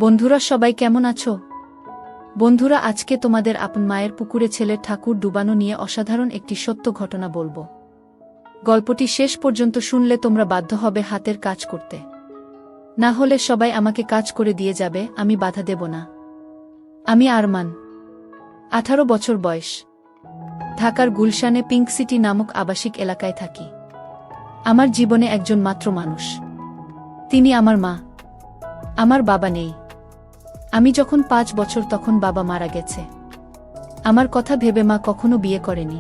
বন্ধুরা সবাই কেমন আছো? বন্ধুরা আজকে তোমাদের আপন মায়ের পুকুরে ছেলের ঠাকুর ডুবানো নিয়ে অসাধারণ একটি সত্য ঘটনা বলবো। গল্পটি শেষ পর্যন্ত শুনলে তোমরা বাধ্য হবে হাতের কাজ করতে। না হলে সবাই আমাকে কাজ করে দিয়ে যাবে, আমি বাধা দেব না। আমি আরমান, 18 বছর বয়স। ঢাকার গুলশানে পিঙ্ক সিটি নামক আবাসিক এলাকায় থাকি। আমার জীবনে একজন মাত্র মানুষ, তিনি আমার মা। আমার বাবা নেই। আমি যখন 5 বছর তখন বাবা মারা গেছে। আমার কথা ভেবে মা কখনো বিয়ে করেনি।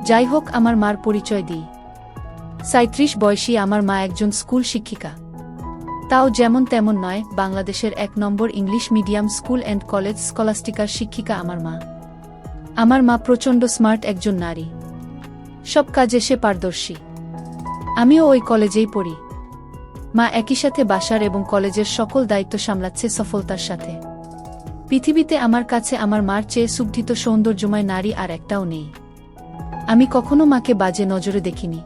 যাই হোক, আমার মার পরিচয় দিই। 37 বয়সী আমার মা একজন স্কুল শিক্ষিকা। তাও যেমন তেমন নয়, বাংলাদেশের 1 নম্বর English medium school and college স্কলাস্টিকার শিক্ষিকা আমার মা। আমার মা প্রচণ্ড স্মার্ট একজন নারী। সব কাজে সে পারদর্শী। আমিও ওই কলেজেই পড়ি। মা একই সাথে বাসার এবং কলেজের সকল দায়িত্ব সামলাচ্ছে সফলতার সাথে। পৃথিবীতে আমার কাছে আমার মার চেয়ে সুগঠিত সৌন্দর্যময় নারী আর একটাও নেই। আমি কখনো মাকে বাজে নজরে দেখিনি,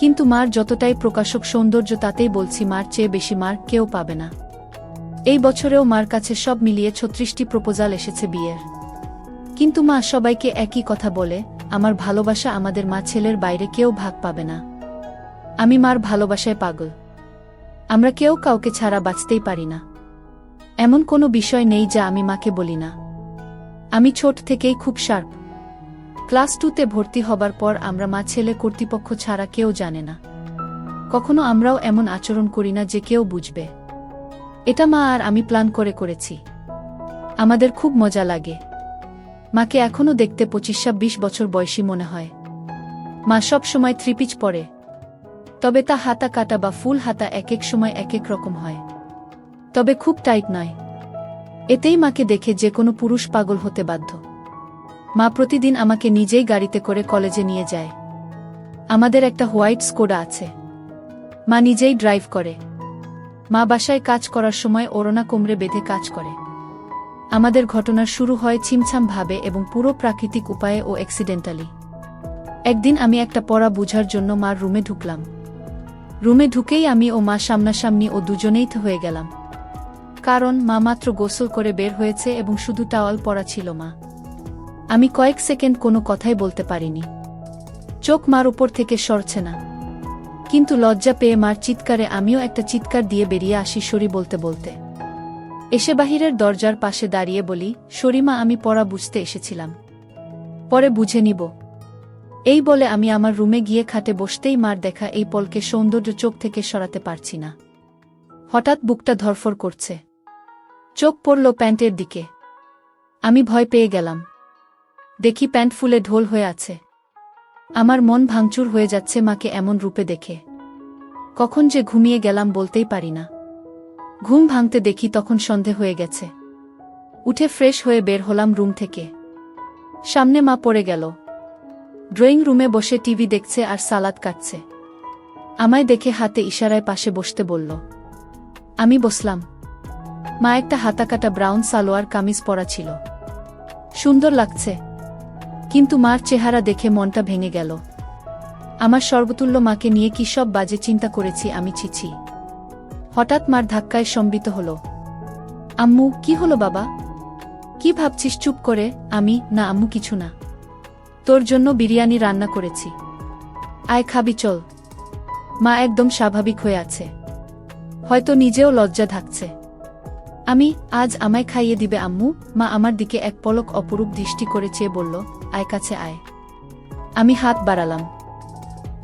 কিন্তু মার যতটাই প্রকাশক সৌন্দর্য তাতেই বলছি মার চেয়ে বেশি মার কেউ পাবে না। এই বছরেও মার কাছে সব মিলিয়ে 36টি প্রপোজাল এসেছে বিয়ের। কিন্তু মা সবাইকে একই কথা বলে, আমার ভালোবাসা আমাদের মা ছেলের বাইরে কেউ ভাগ পাবে না। আমি মার ভালোবাসায় পাগল। আমরা কেউ কাউকে ছাড়া বাঁচতেই পারি না। এমন কোনো বিষয় নেই যা আমি মাকে বলি না। আমি ছোট থেকেই খুব শার্প। ক্লাস 2তে ভর্তি হবার পর আমরা মা ছেলে কর্তৃপক্ষ ছাড়া কেউ জানে না। কখনো আমরাও এমন আচরণ করি না যে কেউ বুঝবে। এটা মা আর আমি প্ল্যান করে করেছি। আমাদের খুব মজা লাগে। মাকে এখনো দেখতে 25-26 বছর বয়সী মনে হয়। মা সব সময় 3 পিচ পরে, তবে তা হাতা কাটা বা ফুল হাতা এক এক সময় এক এক রকম হয়, তবে খুব টাইট নয়। এতেই মাকে দেখে যে কোনো পুরুষ পাগল হতে বাধ্য। মা প্রতিদিন আমাকে নিজেই গাড়িতে করে কলেজে নিয়ে যায়। আমাদের একটা হোয়াইট স্কোডা আছে। মা নিজেই ড্রাইভ করে। মা বাসায় কাজ করার সময় ওড়না কোমরে বেঁধে কাজ করে। আমাদের ঘটনার শুরু হয় ছিমছাম ভাবে এবং পুরো প্রাকৃতিক উপায়ে ও অ্যাক্সিডেন্টালি। একদিন আমি একটা পড়া বুঝার জন্য মার রুমে ঢুকলাম। রুমে ঢুকেই আমি ও মা সামনাসামনি ও দুজনেই তো হয়ে গেলাম। কারণ মা মাত্র গোসল করে বের হয়েছে এবং শুধু টাওয়াল পরা ছিল মা। আমি কয়েক সেকেন্ড কোনো কথাই বলতে পারিনি। চোখ মার উপর থেকে সরছে না। কিন্তু লজ্জা পেয়ে মার চিৎকারে আমিও একটা চিৎকার দিয়ে বেরিয়ে আসি সরি বলতে বলতে। এসে বাহিরের দরজার পাশে দাঁড়িয়ে বলি, সরি মা, আমি পড়া বুঝতে এসেছিলাম, পরে বুঝে নিব। এই বলে আমি আমার রুমে গিয়ে খাটে বসতেই মার দেখা এই পলকে সৌন্দর্য চোখ থেকে সরাতে পারছি না। হঠাৎ বুকটা ধরফর করছে। চোখ পড়ল প্যান্টের দিকে। আমি ভয় পেয়ে গেলাম। দেখি প্যান্ট ফুলে ঢোল হয়ে আছে। আমার মন ভাঙচুর হয়ে যাচ্ছে মাকে এমন রূপে দেখে। কখন যে ঘুমিয়ে গেলাম বলতেই পারি না। ঘুম ভাঙতে দেখি তখন সন্ধে হয়ে গেছে। উঠে ফ্রেশ হয়ে বের হলাম রুম থেকে। সামনে মা পড়ে গেল। ড্রয়িং রুমে বসে টিভি দেখছে আর সালাদ কাটছে। আমায় দেখে হাতে ইশারায় পাশে বসতে বলল। আমি বসলাম। মা একটা হাতাকাটা ব্রাউন সালোয়ার কামিজ পরা ছিল। সুন্দর লাগছে, কিন্তু মার চেহারা দেখে মনটা ভেঙে গেল। আমার সর্বতুল্য মাকে নিয়ে কি সব বাজে চিন্তা করেছি আমি, ছিছি। হঠাৎ মার ধাক্কায় সম্বিত হল। আম্মু, কি হলো বাবা? কি ভাবছিস চুপ করে? আমি, না আম্মু কিছু না। তোর জন্য বিরিয়ানি রান্না করেছি, আয় খাবি চল। মা একদম স্বাভাবিক হয়ে আছে, হয়তো নিজেও লজ্জা ঢাকছে। আমি, আজ আমায় খাইয়ে দিবে আম্মু? মা আমার দিকে এক পলক অপরূপ দৃষ্টি করে চেয়ে বলল, আয় কাছে আয়। আমি হাত বাড়ালাম,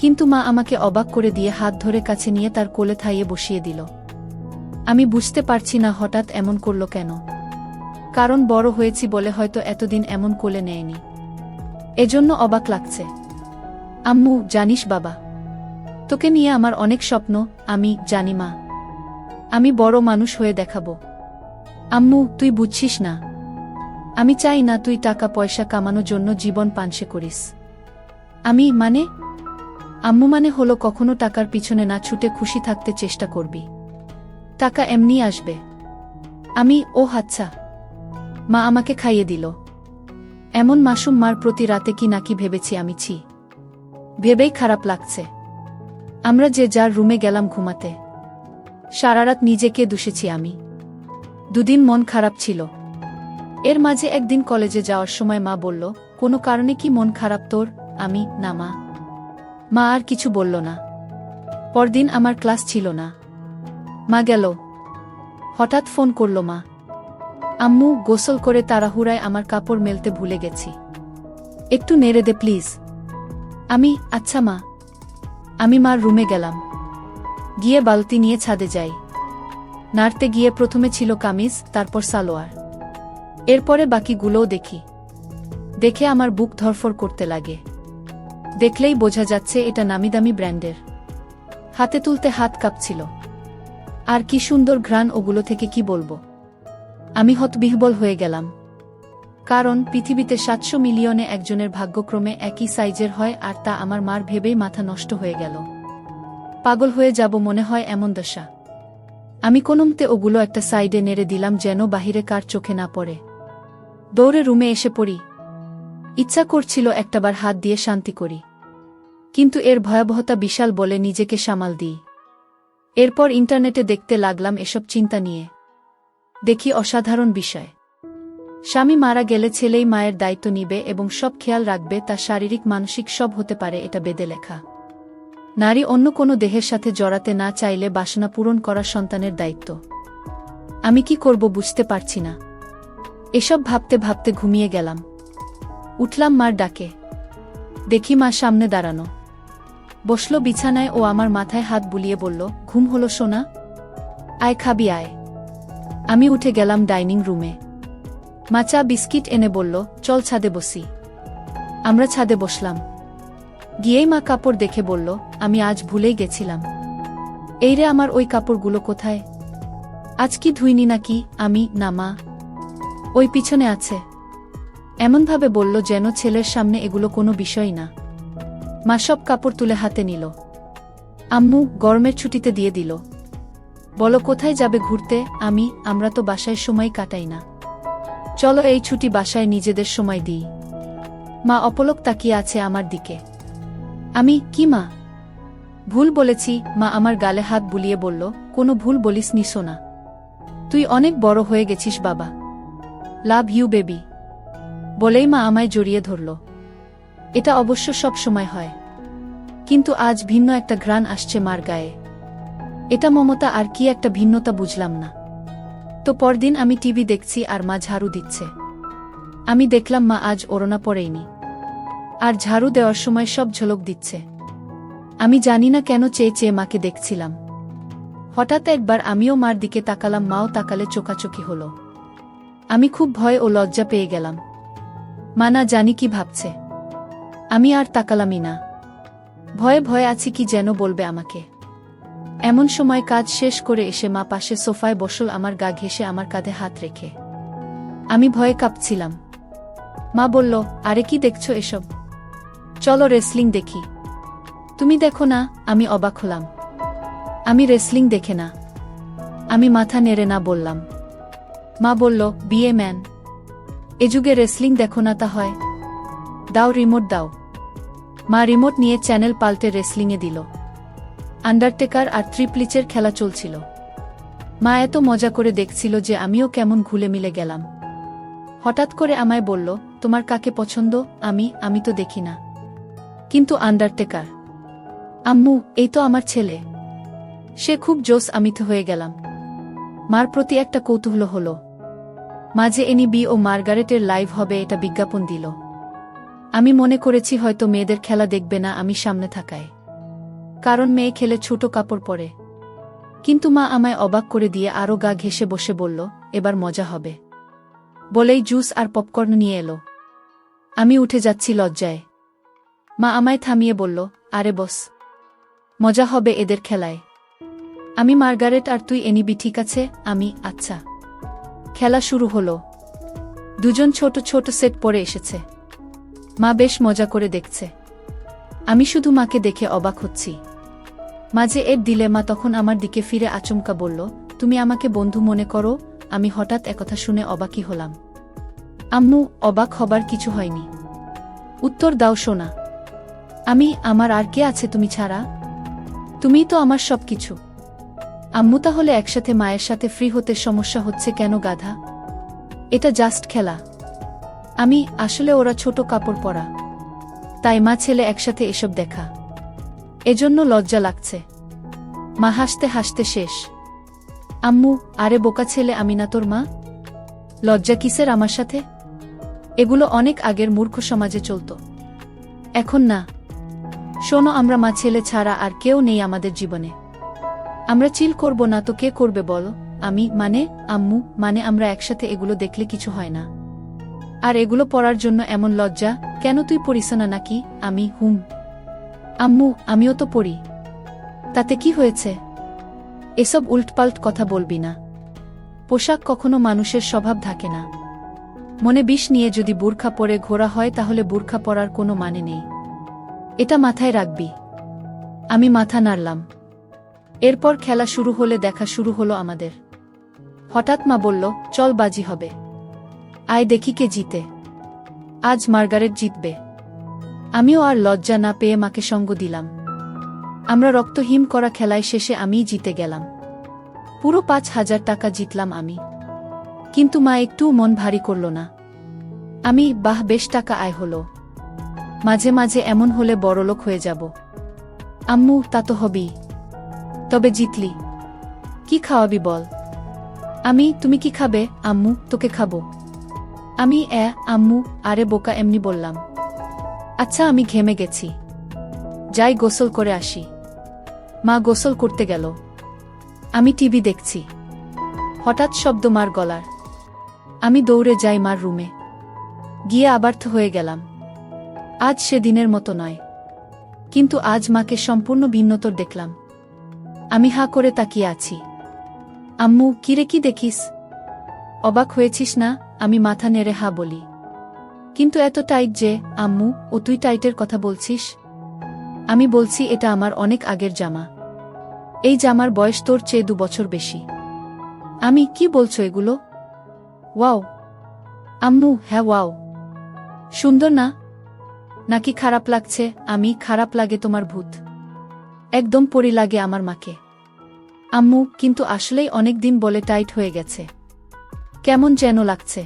কিন্তু মা আমাকে অবাক করে দিয়ে হাত ধরে কাছে নিয়ে তার কোলে থাইয়ে বসিয়ে দিল। আমি বুঝতে পারছি না হঠাৎ এমন করল কেন। কারণ বড় হয়েছি বলে হয়তো এতদিন এমন কোলে নেয়নি, এজন্য অবাক লাগছে। আম্মু, জানিস বাবা, তোকে নিয়ে আমার অনেক স্বপ্ন। আমি জানি মা, আমি বড় মানুষ হয়ে দেখাবো। আম্মু, তুই বুঝছিস না। আমি চাই না তুই টাকা পয়সা কামানোর জন্য জীবন পানসে করিস। আমি মানে? আম্মু মানে হলো কখনো টাকার পিছনে না ছুটে খুশি থাকতে চেষ্টা করবি। টাকা এমনি আসবে। আমি, ও আচ্ছা। মা আমাকে খাইয়ে দিল। এমন মাসুম মার প্রতি রাতে কি নাকি ভেবেছি আমি, ছি। ভেবেই খারাপ লাগছে। আমরা যে যার রুমে গেলাম ঘুমাতে। সারারাত নিজেকে দুষেছি আমি। দুদিন মন খারাপ ছিল। এর মাঝে একদিন কলেজে যাওয়ার সময় মা বলল, কোনো কারণে কি মন খারাপ তোর? আমি, না মা। মা আর কিছু বলল না। পরদিন আমার ক্লাস ছিল না। মা গেল। হঠাৎ ফোন করল মা। আম্মু, গোসল করে তাড়াহুড়ায় আমার কাপড় মেলতে ভুলে গেছি, একটু নেড়ে দে প্লিজ। আমি, আচ্ছা মা। আমি মার রুমে গেলাম। গিয়ে বালতি নিয়ে ছাদে যাই। নাড়তে গিয়ে প্রথমে ছিল কামিজ, তারপর সালোয়ার, এরপরে বাকিগুলোও দেখি। দেখে আমার বুক ধরফর করতে লাগে। দেখলেই বোঝা যাচ্ছে এটা নামিদামি ব্র্যান্ডের। হাতে তুলতে হাত কাঁপছিল। আর কি সুন্দর ঘ্রাণ ওগুলো থেকে, কি বলবো। আমি হতবিহ্বল হয়ে গেলাম। কারণ পৃথিবীতে ৭০০ মিলিয়নে একজনের ভাগ্যক্রমে একই সাইজের হয়, আর তা আমার মার ভেবেই মাথা নষ্ট হয়ে গেল। পাগল হয়ে যাব মনে হয়, এমন দশা। আমি কোনোমতে ওগুলো একটা সাইডে নেড়ে দিলাম যেন বাহিরে কার চোখে না পড়ে। দৌড়ে রুমে এসে পড়ি। ইচ্ছা করছিল একটাবার হাত দিয়ে শান্তি করি, কিন্তু এর ভয়াবহতা বিশাল বলে নিজেকে সামাল দিই। এরপর ইন্টারনেটে দেখতে লাগলাম এসব চিন্তা নিয়ে। দেখি অসাধারণ বিষয়। স্বামী মারা গেলে ছেলেই মায়ের দায়িত্ব নিবে এবং সব খেয়াল রাখবে, তা শারীরিক মানসিক সব হতে পারে, এটা বেদে লেখা। নারী অন্য কোনো দেহের সাথে জড়াতে না চাইলে বাসনা পূরণ করা সন্তানের দায়িত্ব। আমি কি করব বুঝতে পারছি না। এসব ভাবতে ভাবতে ঘুমিয়ে গেলাম। উঠলাম মার ডাকে। দেখি মা সামনে দাঁড়ানো। বসল বিছানায় ও আমার মাথায় হাত বুলিয়ে বলল, ঘুম হলো সোনা? আয় খাবি আয়। আমি উঠে গেলাম ডাইনিং রুমে। মা চা বিস্কিট এনে বলল, চল ছাদে বসি। আমরা ছাদে বসলাম। গিয়েই মা কাপড় দেখে বলল, আমি আজ ভুলেই গেছিলাম। এই রে, আমার ওই কাপড়গুলো কোথায়? আজ কি ধুইনি নাকি? আমি, না মা, ওই পিছনে আছে। এমনভাবে বলল যেন ছেলের সামনে এগুলো কোনো বিষয় না। মা সব কাপড় তুলে হাতে নিল। আম্মু, গরমের ছুটিতে দিয়ে দিল। বলো কোথায় যাবে ঘুরতে? আমি, আমরা তো বাসায় সময় কাটাই না, চলো এই ছুটি বাসায় নিজেদের সময় দিই। মা অপলক তাকিয়ে আছে আমার দিকে। আমি, কি মা? ভুল বলেছি। মা আমার গালে হাত বুলিয়ে বলল, কোনো ভুল বলিস নি সোনা, তুই অনেক বড় হয়ে গেছিস বাবা। Love you baby. বলেই মা আমায় জড়িয়ে ধরল। এটা অবশ্য সব সময় হয়, কিন্তু আজ ভিন্ন একটা ঘ্রাণ আসছে মার গায়ে। এটা মমতা আর কি একটা ভিন্নতা বুঝলাম না। তো পরদিন আমি টিভি দেখছি আর মা ঝাড়ু দিচ্ছে। আমি দেখলাম মা আজ ওড়না পরেইনি, আর ঝাড়ু দেওয়ার সময় সব ঝলক দিচ্ছে। আমি জানি না কেন চেয়ে চেয়ে মাকে দেখছিলাম। হঠাৎ একবার আমিও মার দিকে তাকালাম, মাও তাকালে, চোখাচোখি হলো। আমি খুব ভয় ও লজ্জা পেয়ে গেলাম। মা না জানি কি ভাবছে। আমি আর তাকালামই না। ভয়ে ভয়ে আছি, কি যেন বলবে আমাকে। এমন সময় কাজ শেষ করে এসে মা পাশে সোফায় বসল, আমার গা ঘেঁষে আমার কাঁধে হাত রেখে। আমি ভয়ে কাঁপছিলাম। মা বলল, আরে কি দেখছো এসব? চলো রেসলিং দেখি। তুমি দেখো না? আমি অবাক হলাম। আমি রেসলিং দেখে না। আমি মাথা নেড়ে না বললাম। মা বলল, বিয়ে ম্যান, এ যুগে রেসলিং দেখো না তা হয়? দাও রিমোট দাও। মা রিমোট নিয়ে চ্যানেল পাল্টে রেসলিংয়ে দিল। আন্ডারটেকার আর ট্রিপলিচের খেলা চলছিল। মা এত মজা করে দেখছিল যে আমিও কেমন ঘুলে মিলে গেলাম। হঠাৎ করে আমায় বলল, তোমার কাকে পছন্দ? আমি তো দেখি না, কিন্তু আন্ডারটেকার। আম্মু, এই তো আমার ছেলে, সে খুব জোস। আমি তো হয়ে গেলাম। মার প্রতি একটা কৌতূহল হলো। মাঝে এনবি ও মার্গারেটের লাইভ হবে এটা বিজ্ঞাপন দিল। আমি মনে করেছি হয়তো মেয়েদের খেলা দেখবে না আমি সামনে থাকায়, কারণ মেয়ে খেলে ছোট কাপড় পরে। কিন্তু মা আমায় অবাক করে দিয়ে আরও গা ঘেঁষে বসে বলল, এবার মজা হবে। বলেই জুস আর পপকর্ন নিয়ে এলো। আমি উঠে যাচ্ছি লজ্জায়। মা আমায় থামিয়ে বলল, আরে বস, মজা হবে এদের খেলায়। আমি, মার্গারেট আর তুই এনিবি, ঠিক আছে? আমি, আচ্ছা। খেলা শুরু হলো। দুজন ছোট ছোট সেট পরে এসেছে। মা বেশ মজা করে দেখছে। আমি শুধু মাকে দেখে অবাক হচ্ছি। মাঝে এর দিলে মা তখন আমার দিকে ফিরে আচমকা বলল, তুমি আমাকে বন্ধু মনে করো? আমি হঠাৎ একথা শুনে অবাকই হলাম। আম্মু, অবাক হবার কিছু হয়নি। উত্তর দাও সোনা। আমি, আমার আর কে আছে তুমি ছাড়া? তুমিই তো আমার সবকিছু। আম্মু তাহলে একসাথে মায়ের সাথে ফ্রি হতে সমস্যা হচ্ছে কেন গাধা? এটা জাস্ট খেলা। আমি আসলে ওরা ছোট কাপড় পরা, তাই মা ছেলে একসাথে এসব দেখা, এজন্য লজ্জা লাগছে। মা হাসতে হাসতে শেষ। আম্মু, আরে বোকা ছেলে, আমি না তোর মা? লজ্জা কিসের আমার সাথে? এগুলো অনেক আগের মূর্খ সমাজে চলত, এখন না। শোনো, আমরা মা ছেলে ছাড়া আর কেউ নেই আমাদের জীবনে। আমরা চিল করব না তো কে করবে বলো? আমি মানে আম্মু, মানে আমরা একসাথে এগুলো দেখলে কিছু হয় না। আর এগুলো পড়ার জন্য এমন লজ্জা কেন? তুই পড়িস না নাকি? আমি আম্মু, আমিও তো পড়ি, তাতে কি হয়েছে? এসব উল্টপাল্ট কথা বলবি না। পোশাক কখনো মানুষের স্বভাব থাকে না। মনে বিষ নিয়ে যদি বুরখা পরে ঘোরা হয় তাহলে বুরখা পরার কোনো মানে নেই, এটা মাথায় রাখবি। আমি মাথা নাড়লাম। এরপর খেলা শুরু হলে দেখা শুরু হলো আমাদের। হঠাৎ মা বলল, চল বাজি হবে, আয় দেখি কে জিতে। আজ মার্গারেট জিতবে। আমিও আর লজ্জা না পেয়ে মাকে সঙ্গ দিলাম। আমরা রক্তহীন করা খেলায় শেষে আমিই জিতে গেলাম। পুরো 5,000 টাকা জিতলাম আমি। কিন্তু মা একটু মন ভারী করল না। আমি, বাহ, বেশ টাকা আয় হলো, মাঝে মাঝে এমন হলে বড়লোক হয়ে যাব। আম্মু, তা তো হবেই। তবে জিতলি, কি খাওয়াবি বল? আমি, তুমি কি খাবে? আম্মু, তোকে খাবো। আমি, আম্মু, আরে বোকা, এমনি বললাম। আচ্ছা, আমি ঘেমে গেছি, যাই গোসল করে আসি। মা গোসল করতে গেল। আমি টিভি দেখছি। হঠাৎ শব্দ মার গলার। আমি দৌড়ে যাই মার রুমে। গিয়ে আবার্থ হয়ে গেলাম। আজ সেদিনের মতো নয়, কিন্তু আজ মাকে সম্পূর্ণ ভিন্নতর দেখলাম। আমি হাঁ করে তাকিয়ে আছি। আম্মু, কিরে, কি দেখিস? অবাক হয়েছিস না? আমি মাথা নেড়ে হা বলি। কিন্তু এত টাইট যে? আম্মু, ও তুই টাইটের কথা বলছিস? আমি বলছি, এটা আমার অনেক আগের জামা। এই জামার বয়স তোর চেয়ে 2 বছর বেশি। আমি, কি বলছো এগুলো? ওয়াও আম্মু, হ্যাঁ ওয়াও। সুন্দর না? নাকি খারাপ লাগছে? আমি, খারাপ লাগে তোমার ভূত। একদম পরি লাগে আমার মাকে। আম্মু, কিন্তু আসলেই অনেক দিন বলে টাইট হয়ে গেছে, কেমন যেন লাগছে।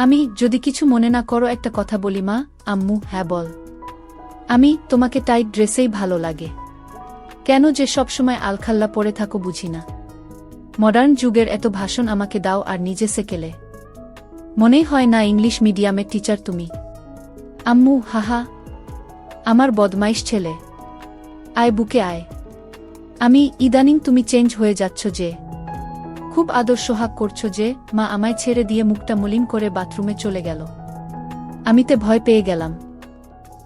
আমি, যদি কিছু মনে না করো একটা কথা বলি মা? আম্মু, হ্যাঁ বল। আমি, তোমাকে টাইট ড্রেসেই ভালো লাগে, কেন যে সবসময় আলখাল্লা পরে থাকো বুঝি না। মডার্ন যুগের এত ভাষণ আমাকে দাও আর নিজে সেকেলে। মনেই হয় না ইংলিশ মিডিয়ামের টিচার তুমি। আম্মু, হাহা, আমার বদমাইশ ছেলে, আয় বুকে আয়। আমি, ইদানিং তুমি চেঞ্জ হয়ে যাচ্ছ যে, খুব আদর সোহাগ করছো যে। মা আমায় ছেড়ে দিয়ে মুখটা মলিন করে বাথরুমে চলে গেল। আমিতে ভয় পেয়ে গেলাম।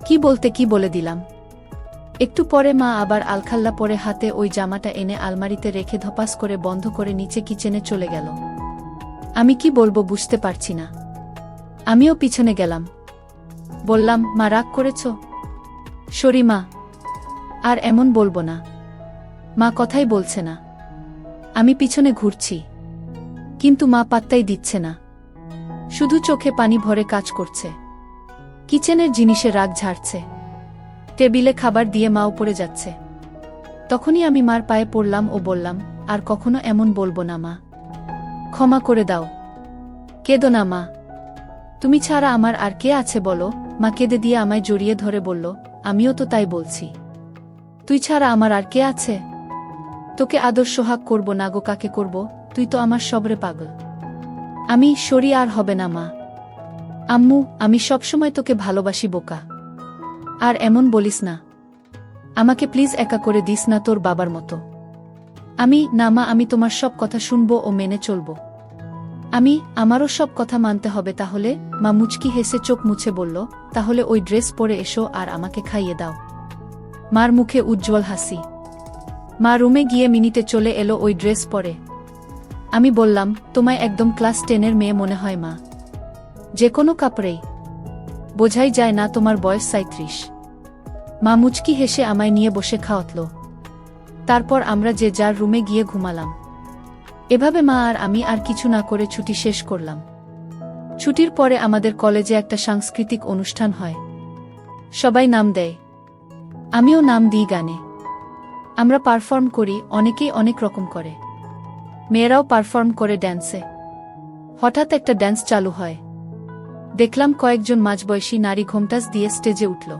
কি বলতে কি বলে দিলাম। একটু পরে মা আবার আলখাল্লা পরে হাতে ওই জামাটা এনে আলমারিতে রেখে ধপাস করে বন্ধ করে নিচে কিচেনে চলে গেল। আমি কি বলবো বুঝতে পারছি না। আমিও পিছনে গেলাম। বললাম, মা রাগ করেছ? সরি মা, আর এমন বলবো না। মা কথাই বলছে না। আমি পিছনে ঘুরছি, কিন্তু মা পাত্তাই দিচ্ছে না, শুধু চোখে পানি ভরে কাজ করছে। কিচেনের জিনিসে রাগ ঝাড়ছে। টেবিলে খাবার দিয়ে মা উপরে যাচ্ছে। তখনই আমি মার পায়ে পড়লাম ও বললাম, আর কখনো এমন বলবো না মা, ক্ষমা করে দাও। কেঁদো না মা, তুমি ছাড়া আমার আর কে আছে বলো? মা কেঁদে দিয়ে আমায় জড়িয়ে ধরে বলল, আমিও তো তাই বলছি, তুই ছাড়া আমার আর কে আছে? তোকে আদর সোহাগ করব না গো কাকে করব? তুই তো আমার সবরে পাগল। আমি, সরি, আর হবে না মা। আম্মু, আমি সবসময় তোকে ভালোবাসি বোকা, আর এমন বলিস না। আমাকে প্লিজ একা করে দিস না তোর বাবার মতো। আমি, না মা, আমি তোমার সব কথা শুনবো ও মেনে চলব। আমি, আমারও সব কথা মানতে হবে তাহলে? মা মুচকি হেসে চোখ মুছে বলল, তাহলে ওই ড্রেস পরে এসো আর আমাকে খাইয়ে দাও। মার মুখে উজ্জ্বল হাসি। মা রুমে গিয়ে মিনিটে চলে এলো ওই ড্রেস পরে। আমি বললাম, তোমায় একদম ক্লাস 10-এর মেয়ে মনে হয় মা, যে কোনো কাপড়েই বোঝাই যায় না তোমার বয়স 37। মা মুচকি হেসে আমায় নিয়ে বসে খাওয়াতল। তারপর আমরা যে যার রুমে গিয়ে ঘুমালাম। এভাবে মা আর আমি আর কিছু না করে ছুটি শেষ করলাম। ছুটির পরে আমাদের কলেজে একটা সাংস্কৃতিক অনুষ্ঠান হয়। সবাই নাম দেয়, আমিও নাম দিই গানে। আমরা পারফর্ম করি, অনেকেই অনেক রকম করে। মেয়েরাও পারফর্ম করে ড্যান্সে। হঠাৎ একটা ড্যান্স চালু হয়। দেখলাম কয়েকজন মাঝবয়সী নারী ঘোমটাস দিয়ে স্টেজে উঠল।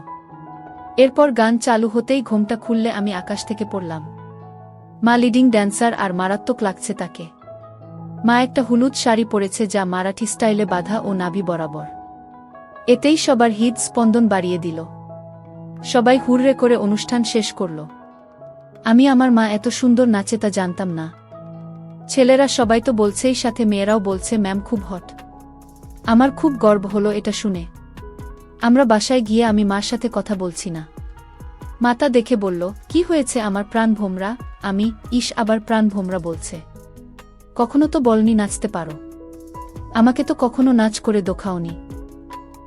এরপর গান চালু হতেই ঘোমটা খুললে আমি আকাশ থেকে পড়লাম। মা লিডিং ড্যান্সার আর মারাত্মক লাগছে তাকে। মা একটা হলুদ শাড়ি পরেছে যা মারাঠি স্টাইলে বাঁধা ও নাভি বরাবর। এতেই সবার হৃদ স্পন্দন বাড়িয়ে দিল। সবাই হুররে করে অনুষ্ঠান শেষ করল। আমি আমার মা এত সুন্দর নাচে তা জানতাম না। ছেলেরা সবাই তো বলছেই, সাথে মেয়েরাও বলছে ম্যাম খুব হট। আমার খুব গর্ব হলো এটা শুনে। আমরা বাসায় গিয়ে আমি মার সাথে কথা বলছি না। মাতা দেখে বলল, কি হয়েছে আমার প্রাণ ভোমরা? আমি, ইস আবার প্রাণ ভোমরা বলছে। কখনো তো বলনি নাচতে পারো। আমাকে তো কখনো নাচ করে দেখাওনি।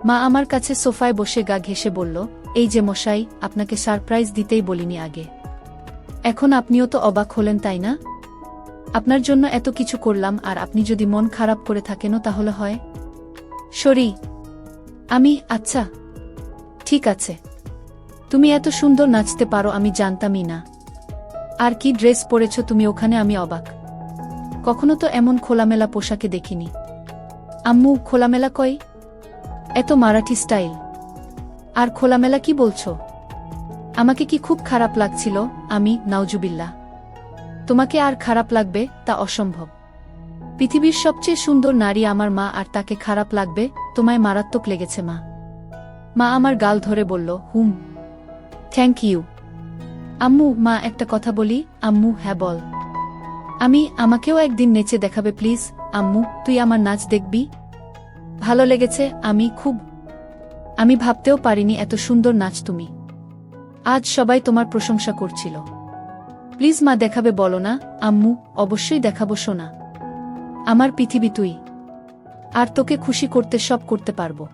মা আমার কাছে সোফায় বসে গা ঘেঁষে বলল, এই যে মশাই, আপনাকে সারপ্রাইজ দিতেই বলিনি আগে। এখন আপনিও তো অবাক হলেন তাই না? আপনার জন্য এত কিছু করলাম আর আপনি যদি মন খারাপ করে থাকেনও তাহলে হয়। সরি। আমি, আচ্ছা ঠিক আছে। তুমি এত সুন্দর নাচতে পারো আমি জানতামই না। আর কি ড্রেস পরেছ তুমি ওখানে, আমি অবাক। কখনো তো এমন খোলামেলা পোশাকে দেখিনি। আম্মু, খোলামেলা কই? এত মারাঠি স্টাইল। আর খোলামেলা কি বলছো? আমাকে কি খুব খারাপ লাগছিল? আমি, নাউজুবিল্লাহ। তোমাকে আর খারাপ লাগবে তা অসম্ভব। পৃথিবীর সবচেয়ে সুন্দর নারী আমার মা, আর তাকে খারাপ লাগবে? তোমায় মারাত্মক লেগেছে মা। মা আমার গাল ধরে বলল, হুম, থ্যাংক ইউ। আম্মু, মা একটা কথা বলি? আম্মু, হ্যাঁ বল। আমাকেও একদিন নেচে দেখাবে প্লিজ? আম্মু, তুই আমার নাচ দেখবি? ভালো লেগেছে, আমি ভাবতেও পারিনি এত সুন্দর নাচ তুমি। আজ সবাই তোমার প্রশংসা করছিল। প্লিজ মা, দেখাবে বলো না? আম্মু, অবশ্যই দেখাবো সোনা। আমার পৃথিবী তুই। আর তোকে খুশি করতে সব করতে পারবো।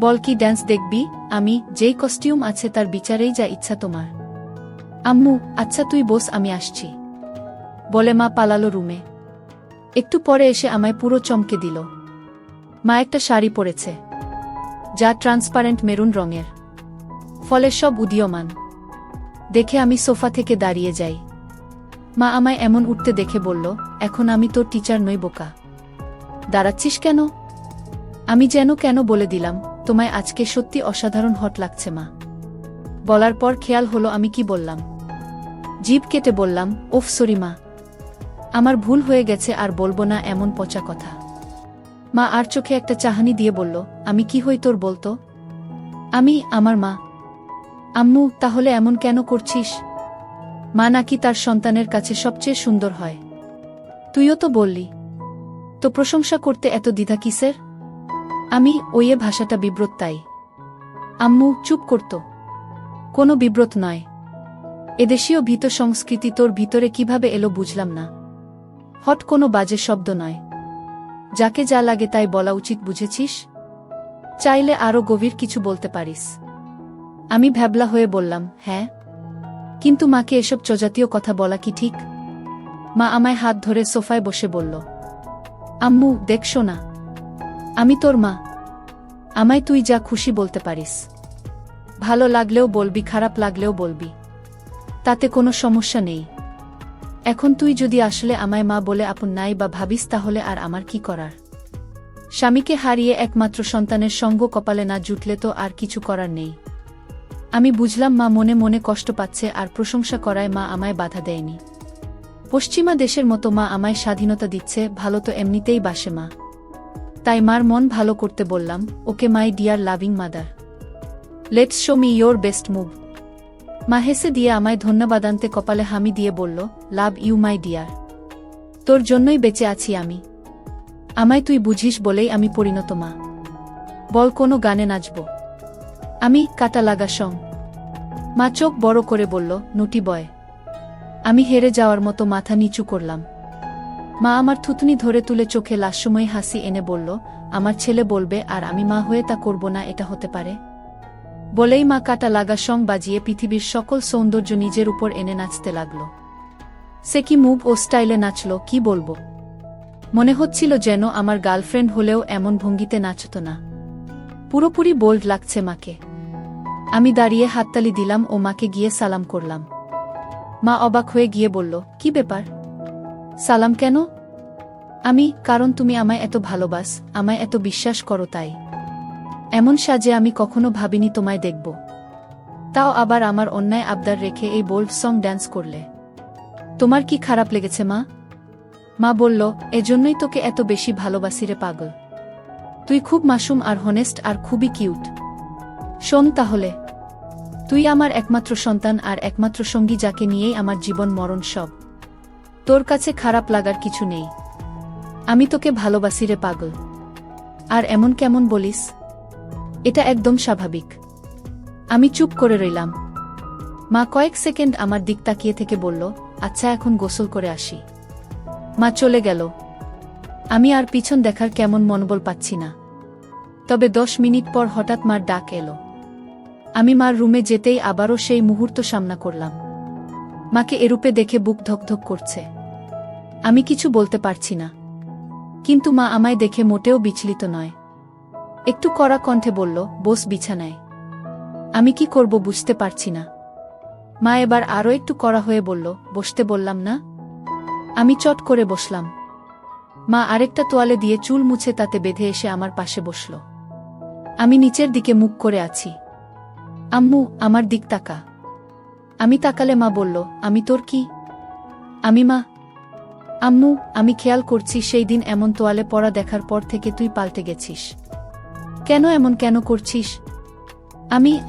বল কি ড্যান্স দেখবি? আমি, যেই কস্টিউম আছে তার বিচারেই যা ইচ্ছা তোমার। আম্মু, আচ্ছা তুই বস, আমি আসছি বলে মা পালালো রুমে। একটু পরে এসে আমায় পুরো চমকে দিল। মা একটা শাড়ি পরেছে যা ট্রান্সপারেন্ট মেরুন রঙের, ফলে সব উদীয়মান। দেখে আমি সোফা থেকে দাঁড়িয়ে যাই। মা আমায় এমন উঠতে দেখে বলল, এখন আমি তোর টিচার নই বোকা। দাঁড়াচ্ছিস কেন? আমি যেন কেন বলে দিলাম, তোমায় আজকে সত্যি অসাধারণ হট লাগছে মা। বলার পর খেয়াল হলো আমি কি বললাম। জিভ কেটে বললাম, ওফ সরি মা, আমার ভুল হয়ে গেছে, আর বলবো না এমন পচা কথা। মা আর চোখে একটা চাহানি দিয়ে বলল, আমি কি হই তোর বলতো? আমি, আমার মা। আম্মু, তাহলে এমন কেন করছিস? মা নাকি তার সন্তানের কাছে সবচেয়ে সুন্দর হয়। তুইও তো বললি। তো প্রশংসা করতে এত দ্বিধা কিসের? আমি, ওইয়ে ভাষাটা বিব্রত তাই। আম্মু, চুপ করত। কোনো বিব্রত নয়। এদেশীয় ভীত সংস্কৃতি তোর ভিতরে কিভাবে এলো বুঝলাম না। হট কোনো বাজে শব্দ নয়। যাকে যা লাগে তাই বলা উচিত, বুঝেছিস? চাইলে আরো গভীর কিছু বলতে পারিস। আমি ভ্যাবলা হয়ে বললাম, হ্যাঁ, কিন্তু মাকে এসব চজাতীয় কথা বলা কি ঠিক? মা আমায় হাত ধরে সোফায় বসে বলল, আম্মু দেখছো না, আমি তোর মা। আমায় তুই যা খুশি বলতে পারিস। ভালো লাগলেও বলবি, খারাপ লাগলেও বলবি, তাতে কোনো সমস্যা নেই। এখন তুই যদি আসলে আমায় মা বলে আপন নাই বা ভাবিস, তাহলে আর আমার কি করার? স্বামীকে হারিয়ে একমাত্র সন্তানের সঙ্গ কপালে না জুটলে তো আর কিছু করার নেই। আমি বুঝলাম মা মনে মনে কষ্ট পাচ্ছে, আর প্রশংসা করায় মা আমায় বাধা দেয়নি। পশ্চিমা দেশের মতো মা আমায় স্বাধীনতা দিচ্ছে, ভালো তো এমনিতেই বাসে মা। তাই মার মন ভালো করতে বললাম, okay my dear loving mother, let's show me your best move. মা হেসে দিয়ে আমায় ধন্যবাদান্তে কপালে হামি দিয়ে বলল, লাভ ইউ মাই ডিয়ার। তোর জন্যই বেঁচে আছি আমি। আমায় তুই বুঝিস বলেই আমি পরিণত মা। বল কোনো গানে নাচব? আমি, কাটা লাগা সং। মা চোখ বড় করে বলল, নুটি বয়। আমি হেরে যাওয়ার মতো মাথা নিচু করলাম। মা আমার থুতনি ধরে তুলে চোখে লাস্যময়ী হাসি এনে বলল, আমার ছেলে বলবে আর আমি মা হয়ে তা করব না, এটা হতে পারে? বলেই মা কাটা লাগা সং বাজিয়ে পৃথিবীর সকল সৌন্দর্য নিজের উপর এনে নাচতে লাগল। সে কি মুভ ও স্টাইলে নাচল, কি বলবো। মনে হচ্ছিল যেন আমার গার্লফ্রেন্ড হলেও এমন ভঙ্গিতে নাচত না। পুরোপুরি বোল্ড লাগছে মাকে। আমি দাঁড়িয়ে হাততালি দিলাম ও মাকে গিয়ে সালাম করলাম। মা অবাক হয়ে গিয়ে বলল, কি ব্যাপার? সালাম কেন? কারণ তুমি আমায় এত ভালোবাস, আমায় এত বিশ্বাস করো তাই। এমন সাজে আমি কখনো ভাবিনি তোমায় দেখব। তাও আবার আমার অন্যায় আবদার রেখে এই বোল্ড সং ড্যান্স করলে। তোমার কি খারাপ লেগেছে মা? মা বলল, এজন্যই তোকে এত বেশি ভালোবাসি রে পাগল। তুই খুব মাসুম আর হনেস্ট আর খুবই কিউট। শোন তাহলে, তুই আমার একমাত্র সন্তান আর একমাত্র সঙ্গী, যাকে নিয়েই আমার জীবন মরণ সব। তোর কাছে খারাপ লাগার কিছু নেই। আমি তোকে ভালোবাসি রে পাগল। আর এমন কেমন বলিস? এটা একদম স্বাভাবিক। আমি চুপ করে রইলাম। মা কয়েক সেকেন্ড আমার দিক তাকিয়ে থেকে বলল, আচ্ছা এখন গোসল করে আসি। মা চলে গেল। আমি আর পিছন দেখার কেমন মনোবল পাচ্ছি না। তবে 10 মিনিট পর হঠাৎ মার ডাক এলো। আমি মার রুমে যেতেই আবারও সেই মুহূর্ত সামনা করলাম। মাকে এরূপে দেখে বুক ধকধক করছে। আমি কিছু বলতে পারছি না। কিন্তু মা আমায় দেখে মোটেও বিচলিত নয়। একটু কড়া কণ্ঠে বলল, বস বিছানায়। আমি কি করব বুঝতে পারছি না। মা এবার আরও একটু কড়া হয়ে বলল, বসতে বললাম না? আমি চট করে বসলাম। মা আরেকটা তোয়ালে দিয়ে চুল মুছে তাতে বেঁধে এসে আমার পাশে বসল। আমি নিচের দিকে মুখ করে আছি। আম্মু, আমার দিক তাকা। আমি তাকালে মা বলল, আমি তোর কি? মা। আম্মু, আমি খেয়াল করছি সেই দিন এমন তোয়ালে পরা দেখার পর থেকে তুই পাল্টে গেছিস। কেন করছিস?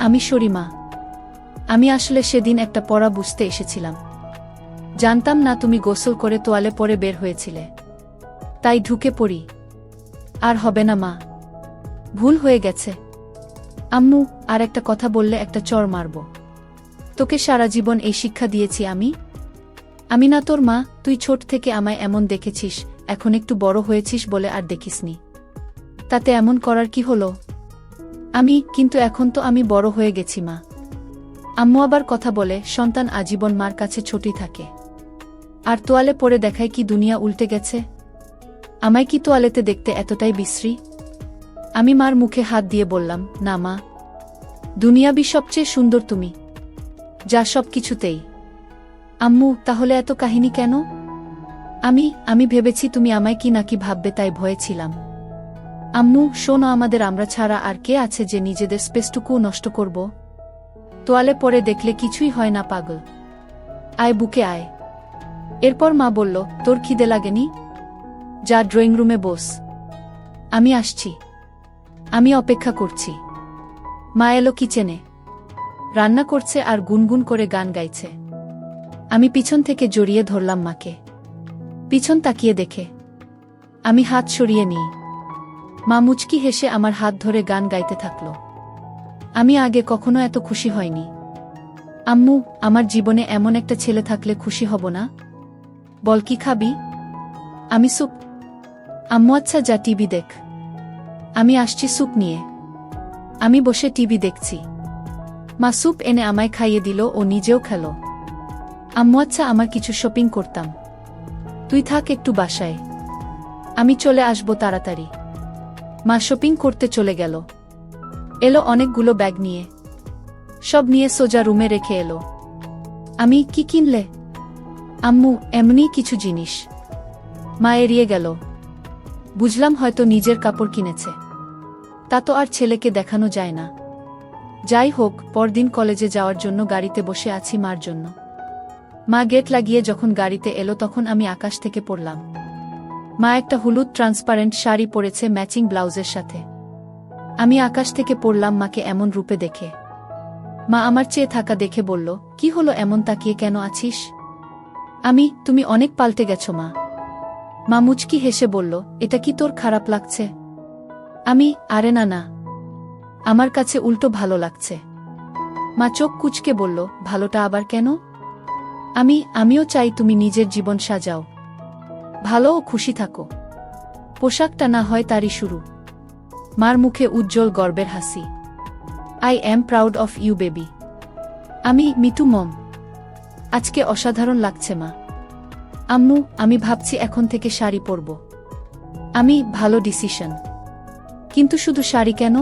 আমি সরি মা। আমি আসলে সেদিন একটা পড়া বুঝতে এসেছিলাম। জানতাম না তুমি গোসল করে তোয়ালে পরে বের হয়েছিলে, তাই ঢুকে পড়ি। আর হবে না মা, ভুল হয়ে গেছে। আম্মু, আর একটা কথা বললে একটা চড় মারব। তোকে সারা জীবন এই শিক্ষা দিয়েছি আমি না তোর মা? তুই ছোট থেকে আমায় এমন দেখেছিস, এখন একটু বড় হয়েছিস বলে আর দেখিসনি। তাতে এমন করার কি হলো? কিন্তু এখন তো আমি বড় হয়ে গেছি মা। আম্মু আবার কথা বলে, সন্তান আজীবন মার কাছে ছোটই থাকে। আর তোয়ালে পরে দেখায় কি দুনিয়া উল্টে গেছে? আমায় কি তোয়ালেতে দেখতে এতটাই বিশ্রী? আমি মার মুখে হাত দিয়ে বললাম, না মা, দুনিয়াবি সবচেয়ে সুন্দর তুমি, যা সব কিছুতেই। আম্মু, তাহলে এত কাহিনী কেন? আমি ভেবেছি তুমি আমায় কি নাকি ভাববে, তাই ভয়ে ছিলাম। আম্মু শোনো, আমরা ছাড়া আর কে আছে যে নিজেদের স্পেসটুকু নষ্ট করব? তোয়ালে পরে দেখলে কিছুই হয় না পাগল। আয় বুকে আয়। এরপর মা বলল, তোর খিদে লাগেনি? যা ড্রয়িং রুমে বস, আমি আসছি। আমি অপেক্ষা করছি। মা এলো কিচেনে, রান্না করছে আর গুনগুন করে গান গাইছে। আমি পিছন থেকে জড়িয়ে ধরলাম মাকে। পিছন তাকিয়ে দেখে আমি হাত সরিয়ে নিই। মা মুচকি হেসে আমার হাত ধরে গান গাইতে থাকল। আমি আগে কখনো এত খুশি হয়নি। আম্মু, আমার জীবনে এমন একটা ছেলে থাকলে খুশি হব না? বল কি খাবি? আমি স্যুপ। আম্মু আচ্ছা যা টিভি দেখ, আমি আসছি স্যুপ নিয়ে। আমি বসে টিভি দেখছি। মা স্যুপ এনে আমায় খাইয়ে দিল ও নিজেও খেল। আম্মু আচ্ছা আমার কিছু শপিং করতাম, তুই থাক একটু বাসায়, আমি চলে আসবো তাড়াতাড়ি। মা শপিং করতে চলে গেল। এলো অনেকগুলো ব্যাগ নিয়ে, সব নিয়ে সোজা রুমে রেখে এলো। আমি কি কিনলে? আম্মু এমনি কিছু জিনিস। মা এড়িয়ে গেল। বুঝলাম হয়তো নিজের কাপড় কিনেছে। তা তো আর ছেলেকে দেখানো যায় না। যাই হোক, পরদিন কলেজে যাওয়ার জন্য গাড়িতে বসে আছি মার জন্য। মা গেট লাগিয়ে যখন গাড়িতে এলো তখন আমি আকাশ থেকে পড়লাম। মা একটা হলুদ ট্রান্সপারেন্ট শাড়ি পরেছে ম্যাচিং ব্লাউজের সাথে। আমি আকাশ থেকে পড়লাম মাকে এমন রূপে দেখে। মা আমার চেয়ে থাকা দেখে বলল, কি হলো, এমন তাকিয়ে কেন আছিস? তুমি অনেক পাল্টে গেছো মা। মা মুচকি হেসে বলল, এটা কি তোর খারাপ লাগছে? আরে না না, আমার কাছে উল্টো ভালো লাগছে। মা চোখ কুঁচকে বলল, ভালোটা আবার কেন? আমিও চাই তুমি নিজের জীবন সাজাও, ভালো ও খুশি থাকো। পোশাকটা না হয় তারই শুরু। মার মুখে উজ্জ্বল গর্বের হাসি। I am proud of you baby. Me too mom, আজকে অসাধারণ লাগছে মা। আম্মু, আমি ভাবছি এখন থেকে শাড়ি পরব। ভালো ডিসিশন। কিন্তু শুধু শাড়ি কেন?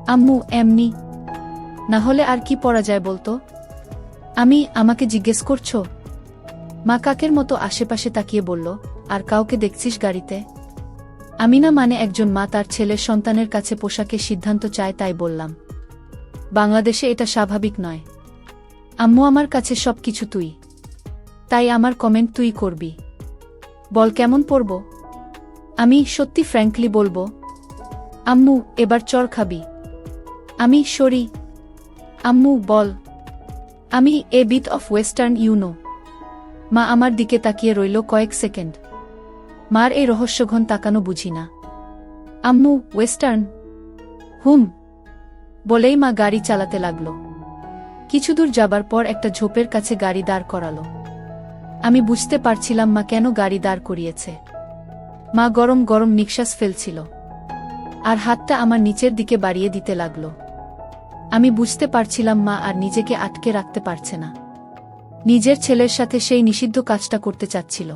আম্মু এমনি, না হলে আর কি পরা যায় বলতো? আমাকে জিজ্ঞেস করছো? মা কাকের মতো আশেপাশে তাকিয়ে বলল, আর কাউকে দেখছিস গাড়িতে? আমি না মানে একজন মা তার ছেলের সন্তানের কাছে পোশাকের সিদ্ধান্ত চায় তাই বললাম। বাংলাদেশে এটা স্বাভাবিক নয়। আম্মু আমার কাছে সবকিছু তুই। তাই আমার কমেন্ট তুই করবি। বল কেমন পড়ব? আমি সত্যি ফ্র্যাঙ্কলি বলবো, আম্মু এবার চড় খাবি? আমি সরি। আম্মু বল। আমি a bit of western you know. মা আমার দিকে তাকিয়ে রইল কয়েক সেকেন্ড। মার এই রহস্যঘন তাকানো বুঝি না। আম্মু ওয়েস্টার্ন? হুম বলেই মা গাড়ি চালাতে লাগল। কিছু দূর যাবার পর একটা ঝোপের কাছে গাড়ি দাঁড় করালো। আমি বুঝতে পারছিলাম মা কেন গাড়ি দাঁড় করিয়েছে। মা গরম গরম নিঃশ্বাস ফেলছিল আর হাতটা আমার নিচের দিকে বাড়িয়ে দিতে লাগল। আমি বুঝতে পারছিলাম মা আর নিজেকে আটকে রাখতে পারছে না। নিজের ছেলের সাথে সেই নিষিদ্ধ কাজটা করতে চাচ্ছিল।